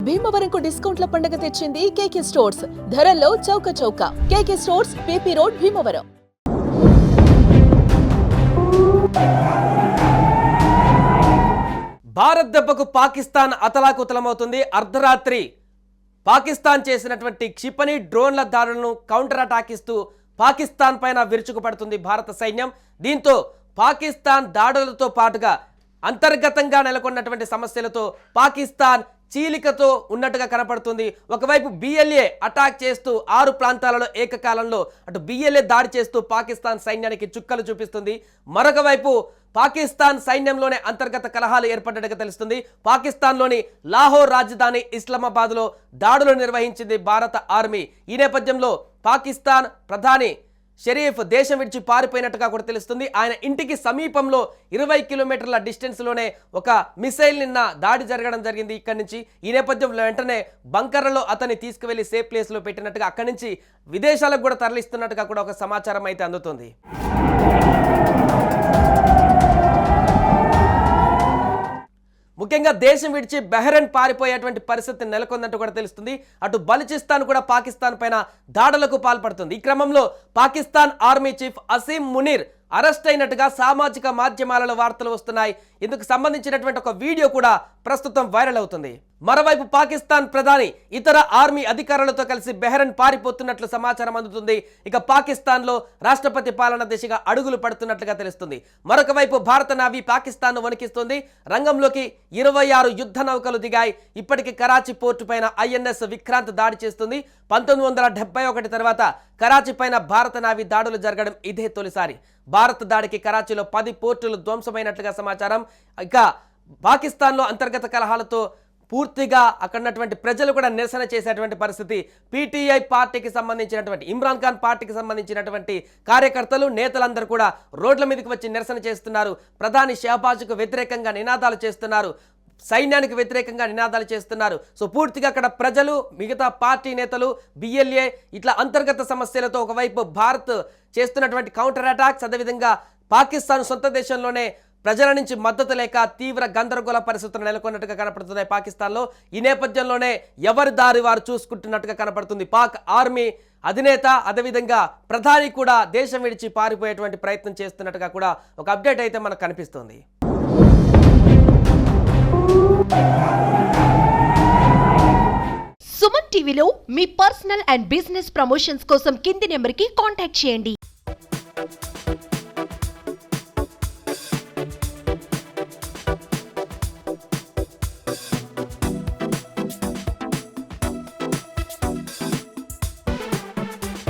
భీమవరంకు డిస్కౌంట్ల పండుగ తెచ్చింది కేకే స్టోర్స్. ధరల్లో చౌక చౌక. కేకే stores, PP road, Bhimavaram. Bharat దెబ్బకు పాకిస్తాన్ అతలాకుతలమవుతుంది. అర్ధరాత్రి పాకిస్తాన్ చేసినటువంటి క్షిపణి డ్రోన్ల దాడులను కౌంటర్ అటాక్ ఇస్తూ పాకిస్తాన్ పైన విరుచుకుపడుతుంది భారత సైన్యం. దీంతో పాకిస్తాన్ దాడులతో పాటుగా అంతర్గతంగా నెలకొన్నటువంటి సమస్యలతో పాకిస్తాన్ చీలికతో ఉన్నట్టుగా కనపడుతుంది. ఒకవైపు బిఎల్ఏ అటాక్ చేస్తూ 6 ప్రాంతాలలో ఏకకాలంలో అటు బిఎల్ఏ దాడి చేస్తూ పాకిస్తాన్ సైన్యానికి చుక్కలు చూపిస్తుంది. మరొక వైపు పాకిస్తాన్ సైన్యంలోనే అంతర్గత కలహాలు ఏర్పడ్డట్టుగా తెలుస్తుంది. పాకిస్తాన్లోని లాహోర్ రాజధాని ఇస్లామాబాద్లో దాడులు నిర్వహించింది భారత ఆర్మీ. ఈ నేపథ్యంలో పాకిస్తాన్ ప్రధాని షరీఫ్ దేశం విడిచి పారిపోయినట్టుగా కూడా తెలుస్తుంది. ఆయన ఇంటికి సమీపంలో 20 కిలోమీటర్ల డిస్టెన్స్లోనే ఒక మిసైల్ నిన్న దాడి జరగడం జరిగింది ఇక్కడి నుంచి. ఈ నేపథ్యంలో వెంటనే బంకర్లలో అతన్ని తీసుకువెళ్లి సేఫ్ ప్లేస్లో పెట్టినట్టుగా అక్కడి నుంచి విదేశాలకు కూడా తరలిస్తున్నట్టుగా కూడా ఒక సమాచారం అయితే అందుతుంది. ముఖ్యంగా దేశం విడిచి బహ్రెయిన్ పారిపోయేటువంటి పరిస్థితి నెలకొందంటూ కూడా తెలుస్తుంది. అటు బలూచిస్తాన్ కూడా పాకిస్తాన్ పైన దాడులకు పాల్పడుతుంది. ఈ క్రమంలో Pakistan army chief Asim Munir arrest అయినట్టుగా సామాజిక మాధ్యమాలలో వార్తలు వస్తున్నాయి. ఇందుకు సంబంధించినటువంటి ఒక వీడియో కూడా ప్రస్తుతం వైరల్ అవుతుంది. మరోవైపు పాకిస్తాన్ ప్రధాని ఇతర ఆర్మీ అధికారులతో కలిసి బహ్రెయిన్ పారిపోతున్నట్లు సమాచారం అందుతుంది. ఇక పాకిస్తాన్లో రాష్ట్రపతి పాలన దిశగా అడుగులు పడుతున్నట్లుగా తెలుస్తుంది. మరొక వైపు భారత నావీ పాకిస్తాన్ను వణికిస్తుంది. రంగంలోకి 26 యుద్ధ నౌకలు దిగాయి. ఇప్పటికీ కరాచీ పోర్టు పైన ఐఎన్ఎస్ విక్రాంత్ దాడి చేస్తుంది. 1971 తర్వాత కరాచీ పైన భారత నావీ దాడులు జరగడం ఇదే తొలిసారి. భారత దాడికి కరాచీలో 10 పోర్టులు ధ్వంసమైనట్లుగా సమాచారం. ఇక పాకిస్తాన్లో అంతర్గత కలహాలతో పూర్తిగా అక్కడున్నటువంటి ప్రజలు కూడా నిరసన చేసేటువంటి పరిస్థితి. పీటీఐ పార్టీకి సంబంధించినటువంటి ఇమ్రాన్ ఖాన్ పార్టీకి సంబంధించినటువంటి కార్యకర్తలు నేతలందరూ కూడా రోడ్ల మీదకి వచ్చి నిరసన చేస్తున్నారు. ప్రధాని షహబాజ్కు వ్యతిరేకంగా నినాదాలు చేస్తున్నారు. సైన్యానికి వ్యతిరేకంగా నినాదాలు చేస్తున్నారు. సో పూర్తిగా అక్కడ ప్రజలు, మిగతా పార్టీ నేతలు, బిఎల్ఏ ఇట్లా అంతర్గత సమస్యలతో ఒకవైపు భారత్ చేస్తున్నటువంటి కౌంటర్ అటాక్స్, అదేవిధంగా పాకిస్తాన్ సొంత దేశంలోనే ప్రజల నుంచి మద్దతు లేక తీవ్ర గందరగోళ పరిస్థితులు నెలకొన్నట్టుగా కనపడుతున్నాయి పాకిస్తాన్లో. ఈ నేపథ్యంలోనే ఎవరి దారి వారు చూసుకుంటున్నట్టుగా కనపడుతుంది. పాక్ ఆర్మీ అధినేత అదేవిధంగా ప్రధాని కూడా దేశం విడిచి పారిపోయేటువంటి ప్రయత్నం చేస్తున్నట్టుగా కూడా ఒక అప్డేట్ అయితే మనకు కనిపిస్తుంది. సుమన్ టీవీలో మీ పర్సనల్ అండ్ బిజినెస్ ప్రమోషన్స్ కోసం కింది నెంబర్కి కాంటాక్ట్ చేయండి.